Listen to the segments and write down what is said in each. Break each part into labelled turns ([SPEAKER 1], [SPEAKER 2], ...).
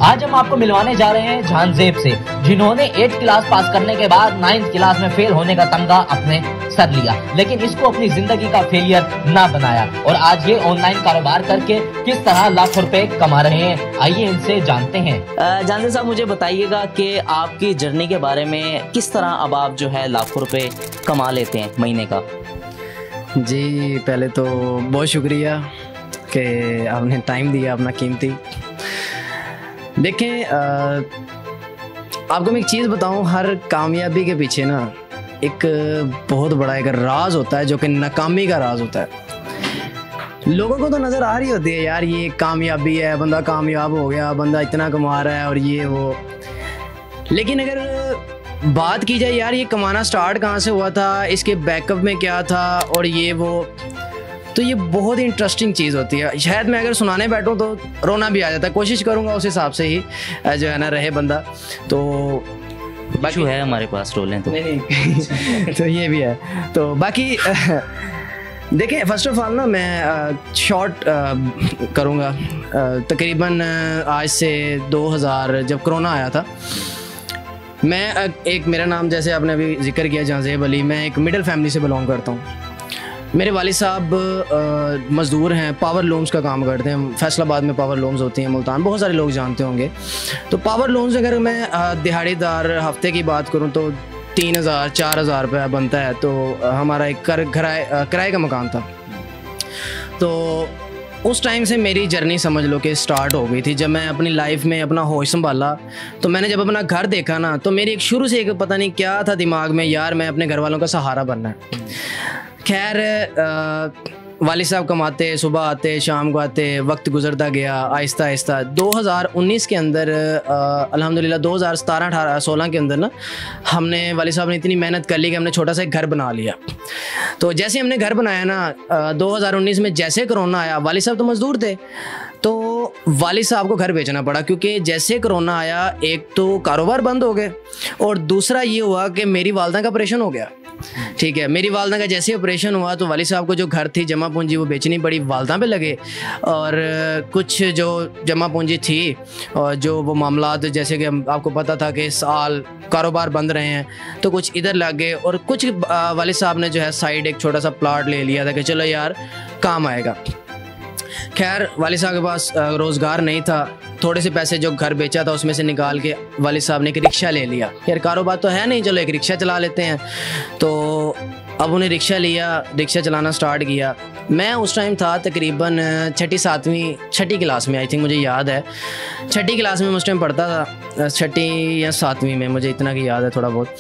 [SPEAKER 1] आज हम आपको मिलवाने जा रहे हैं झांझेब से, जिन्होंने 8th क्लास पास करने के बाद 9th क्लास में फेल होने का तमगा अपने सर लिया, लेकिन इसको अपनी जिंदगी का फेलियर ना बनाया और आज ये ऑनलाइन कारोबार करके किस तरह लाखों रुपए कमा रहे हैं। आइए इनसे जानते हैं।
[SPEAKER 2] झांझेब साहब, मुझे बताइएगा कि आपकी जर्नी के बारे में, किस तरह अब आप जो है लाखों रुपए कमा लेते हैं महीने का।
[SPEAKER 3] जी, पहले तो बहुत शुक्रिया कि आपने टाइम दिया अपना कीमती। देखें, आपको मैं एक चीज़ बताऊं, हर कामयाबी के पीछे ना एक बहुत बड़ा एक राज होता है जो कि नाकामी का राज होता है। लोगों को तो नज़र आ रही होती है यार ये कामयाबी है, बंदा कामयाब हो गया, बंदा इतना कमा रहा है और ये वो, लेकिन अगर बात की जाए यार ये कमाना स्टार्ट कहाँ से हुआ था, इसके बैकअप में क्या था और ये वो, तो ये बहुत ही इंटरेस्टिंग चीज़ होती है। शायद मैं अगर सुनाने बैठूं तो रोना भी आ जाता है। कोशिश करूंगा उस हिसाब से ही जो है ना रहे बंदा। तो
[SPEAKER 2] बाकी है हमारे पास रोलें तो
[SPEAKER 3] नहीं तो ये भी है। तो बाकी देखिए, फर्स्ट ऑफ ऑल ना मैं शॉर्ट करूंगा। तकरीबन आज से 2000 जब कोरोना आया था, मैं एक, मेरा नाम जैसे आपने अभी जिक्र किया झांझेब अली, मैं एक मिडिल फैमिली से बिलोंग करता हूँ। मेरे वालिद साहब मज़दूर हैं, पावर लूम्स का काम करते हैं। फैसलाबाद में पावर लूम्स होती हैं, मुल्तान, बहुत सारे लोग जानते होंगे। तो पावर लूम्स अगर मैं दिहाड़ीदार हफ्ते की बात करूं तो 3000-4000 रुपये बनता है। तो हमारा एक किराए का मकान था। तो उस टाइम से मेरी जर्नी समझ लो कि स्टार्ट हो गई थी। जब मैं अपनी लाइफ में अपना होश संभाला तो मैंने जब अपना घर देखा ना, तो मेरी एक शुरू से एक पता नहीं क्या था दिमाग में, यार मैं अपने घर वालों का सहारा बनना है। खैर, वालिद साहब कमाते, सुबह आते, शाम को आते, वक्त गुजरता गया आहिस्ता आहिस्ता। 2019 के अंदर अल्हम्दुलिल्लाह 2017-18-16 के अंदर ना हमने, वालिद साहब ने इतनी मेहनत कर ली कि हमने छोटा सा एक घर बना लिया। तो जैसे हमने घर बनाया ना 2019 में, जैसे कोरोना आया, वालिद साहब तो मज़दूर थे, तो वालिद साहब को घर बेचना पड़ा, क्योंकि जैसे कोरोना आया एक तो कारोबार बंद हो गए और दूसरा ये हुआ कि मेरी वालदा का ऑपरेशन हो गया। ठीक है, मेरी वालदा का जैसे ऑपरेशन हुआ तो वालिद साहब को जो घर थी, जमा पूंजी, वो बेचनी पड़ी, वालदा पे लगे। और कुछ जो जमा पूंजी थी और जो वो मामलात, जैसे कि आपको पता था कि साल कारोबार बंद रहे हैं, तो कुछ इधर लग गए और कुछ वालिद साहब ने जो है साइड एक छोटा सा प्लाट ले लिया था कि चलो यार काम आएगा। खैर, वालिद साहब के पास रोज़गार नहीं था, थोड़े से पैसे जो घर बेचा था उसमें से निकाल के वालिद साहब ने एक रिक्शा ले लिया। यार कारोबार तो है नहीं, चलो एक रिक्शा चला लेते हैं। तो अब उन्हें रिक्शा लिया, रिक्शा चलाना स्टार्ट किया। मैं उस टाइम था तकरीबन 6ठी क्लास में, आई थिंक, मुझे याद है 6ठी क्लास में मैं उस टाइम पढ़ता था, 6ठी या 7वीं में, मुझे इतना की याद है थोड़ा बहुत।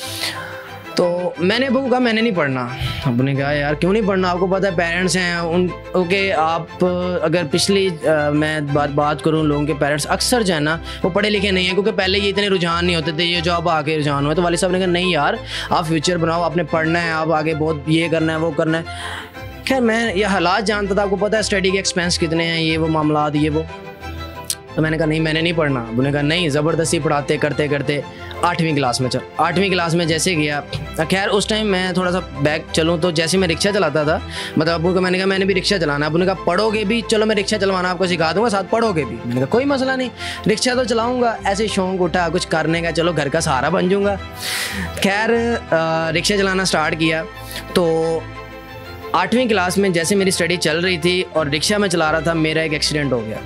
[SPEAKER 3] तो मैंने अबू को कहा मैंने नहीं पढ़ना। अबू ने कहा यार क्यों नहीं पढ़ना, आपको पता है पेरेंट्स हैं उनके, आप अगर पिछली मैं बात करूँ, लोगों के पेरेंट्स अक्सर जो है ना वो पढ़े लिखे नहीं हैं, क्योंकि पहले ये इतने रुझान नहीं होते थे, ये जो अब आके रुझान हुआ। तो वालिद साहब ने कहा नहीं यार, आप फ्यूचर बनाओ, आपने पढ़ना है, आप आगे बहुत ये करना है, वो करना है। खैर, मैं ये हालात जानता था, आपको पता है स्टडी के एक्सपेंस कितने हैं, ये वो मामलात, ये वो। तो मैंने कहा नहीं, मैंने नहीं पढ़ना। उन्होंने कहा नहीं, ज़बरदस्ती पढ़ाते करते करते 8वीं क्लास में 8वीं क्लास में जैसे गया। खैर, उस टाइम मैं थोड़ा सा बैक चलूँ तो जैसे मैं रिक्शा चलाता था, मतलब अबू को मैंने कहा मैंने भी रिक्शा चलाना है। अबू ने कहा पढ़ोगे भी, चलो मैं रिक्शा चलवाना आपको सिखा दूँगा, साथ पढ़ोगे भी। मैंने कहा कोई मसला नहीं, रिक्शा तो चलाऊँगा। ऐसे शौक उठा कुछ करने का, चलो घर का सहारा बन जाऊँगा। खैर, रिक्शा चलाना स्टार्ट किया। तो 8वीं क्लास में जैसे मेरी स्टडी चल रही थी और रिक्शा में चला रहा था, मेरा एक एक्सीडेंट हो गया।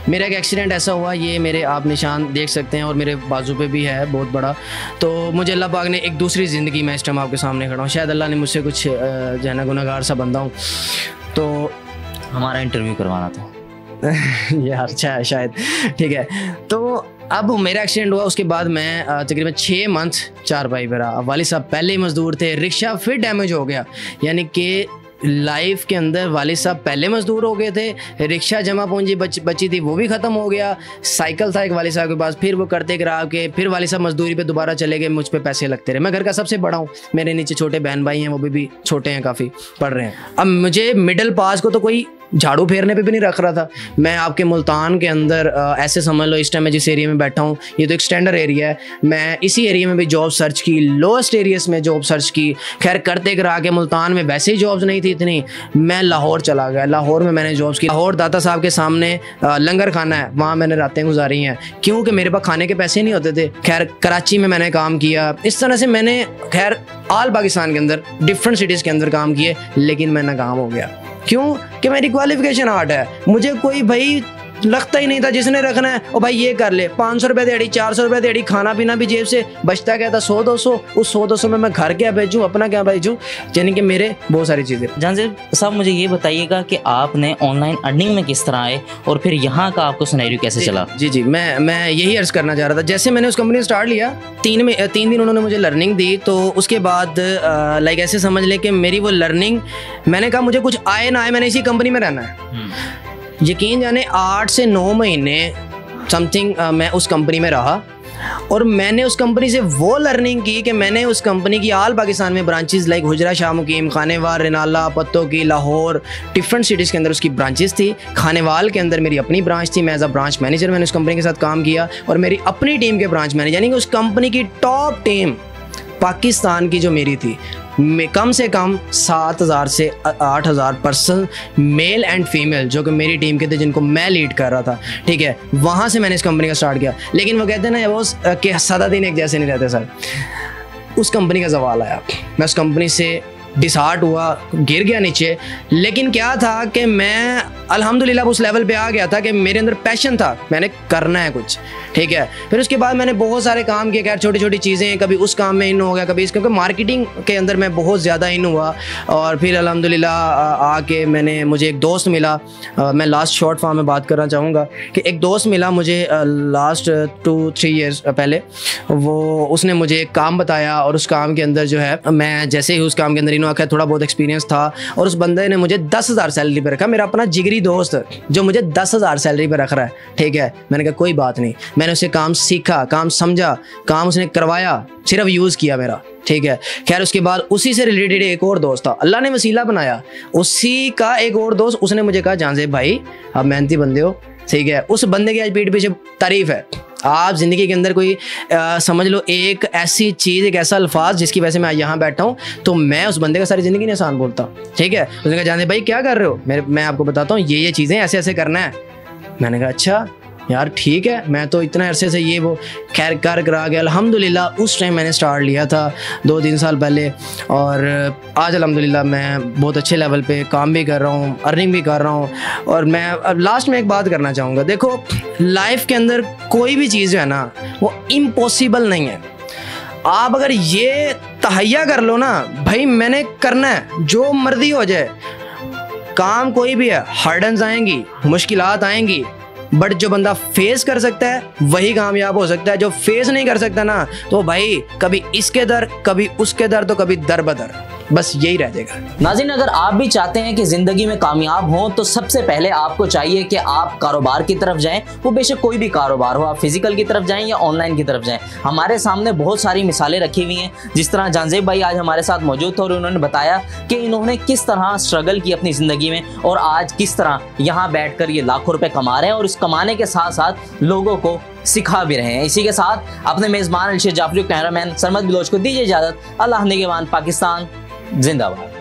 [SPEAKER 3] मेरा एक एक्सीडेंट ऐसा हुआ, ये मेरे आप निशान देख सकते हैं और मेरे बाजू पे भी है बहुत बड़ा। तो मुझे अल्लाह पाक ने एक दूसरी ज़िंदगी में, इस टाइम आपके सामने खड़ा हूँ, शायद अल्लाह ने मुझसे कुछ जो है ना गुनहगार सा बंदा हूँ। तो
[SPEAKER 2] हमारा इंटरव्यू करवाना था
[SPEAKER 3] यार, अच्छा है शायद, ठीक है। तो अब मेरा एक्सीडेंट हुआ, उसके बाद मैं तकरीबन 6 मंथ चारपाई पर रहा। वालिद साहब पहले ही मज़दूर थे, रिक्शा फिर डैमेज हो गया, यानी कि लाइफ के अंदर वालिद साहब पहले मज़दूर हो गए थे, रिक्शा जमा पूंजी बची थी वो भी ख़त्म हो गया, साइकिल था एक वालिद साहब के पास, फिर वो करते करा के फिर वालिद साहब मजदूरी पे दोबारा चले गए, मुझ पे पैसे लगते रहे। मैं घर का सबसे बड़ा हूँ, मेरे नीचे छोटे बहन भाई हैं, वो भी छोटे हैं, काफ़ी पढ़ रहे हैं। अब मुझे मिडिल पास को तो कोई झाड़ू फेरने पे भी नहीं रख रहा था। मैं आपके मुल्तान के अंदर ऐसे समझ लो, इस टाइम मैं जिस एरिया में बैठा हूँ ये तो एक स्टैंडर्ड एरिया है, मैं इसी एरिया में भी जॉब सर्च की, लोएस्ट एरियाज में जॉब सर्च की। खैर करते करा के मुल्तान में वैसे ही जॉब्स नहीं थी, थी इतनी, मैं लाहौर चला गया। लाहौर में मैंने जॉब्स की। लाहौर दाता साहब के सामने लंगर खाना है, वहाँ मैंने रातें गुजारी हैं क्योंकि मेरे पास खाने के पैसे नहीं होते थे। खैर कराची में मैंने काम किया। इस तरह से मैंने खैर आल पाकिस्तान के अंदर डिफरेंट सिटीज़ के अंदर काम किए, लेकिन मैं नाकाम हो गया। क्यों? कि मेरी क्वालिफिकेशन आर्ट है। मुझे कोई भाई लगता ही नहीं था जिसने रखना है और भाई ये कर ले, 500 रुपये दिहाड़ी, 400 रुपये दिहाड़ी, खाना पीना भी जेब से बचता क्या था 100-200। उस 100-200 में मैं घर क्या भेजूँ, अपना क्या भेजूँ, यानी कि मेरे बहुत सारी चीज़ें।
[SPEAKER 2] जानजेब साहब मुझे ये बताइएगा कि आपने ऑनलाइन अर्निंग में किस तरह आए और फिर यहाँ का आपको सिनेरियो कैसे चला?
[SPEAKER 3] जी मैं यही अर्ज करना चाह रहा था। जैसे मैंने उस कंपनी स्टार्ट लिया, 3 दिन उन्होंने मुझे लर्निंग दी। तो उसके बाद लाइक ऐसे समझ लें कि मेरी वो लर्निंग, मैंने कहा मुझे कुछ आए ना आए, मैंने इसी कंपनी में रहना है। यकीन जाने 8 से 9 महीने समथिंग मैं उस कंपनी में रहा और मैंने उस कंपनी से वो लर्निंग की कि मैंने उस कंपनी की आल पाकिस्तान में ब्रांचेस लाइक हुजरा, शाह मुकीम, खानेवाल, रिनाला, पत्तों की, लाहौर, डिफरेंट सिटीज़ के अंदर उसकी ब्रांचेस थी। खानेवाल के अंदर मेरी अपनी ब्रांच थी। मैं एज अ ब्रांच मैनेजर मैंने उस कंपनी के साथ काम किया और मेरी अपनी टीम के ब्रांच मैनेजर, यानी कि उस कंपनी की टॉप टीम पाकिस्तान की जो मेरी थी, कम से कम 7,000 से 8,000 पर्सन मेल एंड फीमेल जो कि मेरी टीम के थे, जिनको मैं लीड कर रहा था। ठीक है, वहाँ से मैंने इस कंपनी का स्टार्ट किया। लेकिन वो कहते हैं ना वो कि सदा दिन एक जैसे नहीं रहते सर। उस कंपनी का सवाल आया, मैं उस कंपनी से डिसहार्ट हुआ, गिर गया नीचे। लेकिन क्या था कि मैं अल्हम्दुलिल्लाह उस लेवल पे आ गया था कि मेरे अंदर पैशन था, मैंने करना है कुछ। ठीक है, फिर उसके बाद मैंने बहुत सारे काम किए, खैर छोटी छोटी चीज़ें, कभी उस काम में इन हो गया, कभी इस, क्योंकि मार्केटिंग के अंदर मैं बहुत ज़्यादा इन हुआ। और फिर अल्हम्दुलिल्लाह आके मुझे एक दोस्त मिला। मैं लास्ट शॉर्ट फॉर्म में बात करना चाहूँगा कि एक दोस्त मिला मुझे लास्ट 2-3 ईयर्स पहले। उसने मुझे एक काम बताया और उस काम के अंदर जो है, मैं जैसे ही उस काम के अंदर आखिर थोड़ा बहुत एक्सपीरियंस था और उस बंदे ने मुझे 10,000 सैलरी पे रखा। मेरा अपना जिगरी दोस्त जो मुझे 10,000 सैलरी पे रख रहा है। ठीक है, मैंने कहा कोई बात नहीं। मैंने उससे काम सीखा, काम समझा, काम उसने करवाया, सिर्फ यूज़ किया मेरा। ठीक है, खैर उसके बाद उसी से रिलेटेड एक और दोस्त था, अल्लाह ने वसीला बनाया, उसी का एक और दोस्त, उसने मुझे कहा जानजेब भाई आप मेहनती बंदे हो। ठीक है, उस बंदे की आज पीठ पीछे तारीफ है। आप ज़िंदगी के अंदर कोई समझ लो एक ऐसी चीज़, एक ऐसा अल्फाज जिसकी वजह से मैं यहाँ बैठा हूँ, तो मैं उस बंदे का सारी ज़िंदगी नहीं आसान बोलता। ठीक है, उसने कहा जानजेब भाई क्या कर रहे हो? मैं आपको बताता हूँ ये चीज़ें ऐसे ऐसे करना है। मैंने कहा अच्छा यार ठीक है, मैं तो इतना अरसे से ये वो खैर कर आ गया। अल्हम्दुलिल्लाह उस टाइम मैंने स्टार्ट लिया था 2-3 साल पहले और आज अल्हम्दुलिल्लाह मैं बहुत अच्छे लेवल पे काम भी कर रहा हूँ, अर्निंग भी कर रहा हूँ। और मैं अब लास्ट में एक बात करना चाहूँगा, देखो लाइफ के अंदर कोई भी चीज़ जो है ना वो इम्पॉसिबल नहीं है। आप अगर ये तहैया कर लो ना भाई मैंने करना है, जो मर्जी हो जाए, काम कोई भी है, हर्डन्स आएंगी, मुश्किलात आएंगी, बट जो बंदा फेस कर सकता है वही कामयाब हो सकता है। जो फेस नहीं कर सकता ना तो भाई कभी इसके दर, कभी उसके दर, तो कभी दर बदर, बस यही रह जाएगा।
[SPEAKER 2] नाज़रीन, अगर आप भी चाहते हैं कि जिंदगी में कामयाब हो तो सबसे पहले आपको चाहिए कि आप कारोबार की तरफ जाएं। वो बेशक कोई भी कारोबार हो, आप फिजिकल की तरफ जाएं या ऑनलाइन की तरफ जाएं। हमारे सामने बहुत सारी मिसालें रखी हुई हैं, जिस तरह जानजेब भाई आज हमारे साथ मौजूद थे और उन्होंने बताया कि इन्होंने किस तरह स्ट्रगल की अपनी ज़िंदगी में और आज किस तरह यहाँ बैठकर ये लाखों रुपए कमा रहे हैं और इस कमाने के साथ साथ लोगों को सिखा भी रहे हैं। इसी के साथ अपने मेज़बान अलशेर जाफरी, कैमरामैन सरमद बिलोच को दीजिए इजाज़त। अल्लाह निगहबान, पाकिस्तान जिंदाबाद।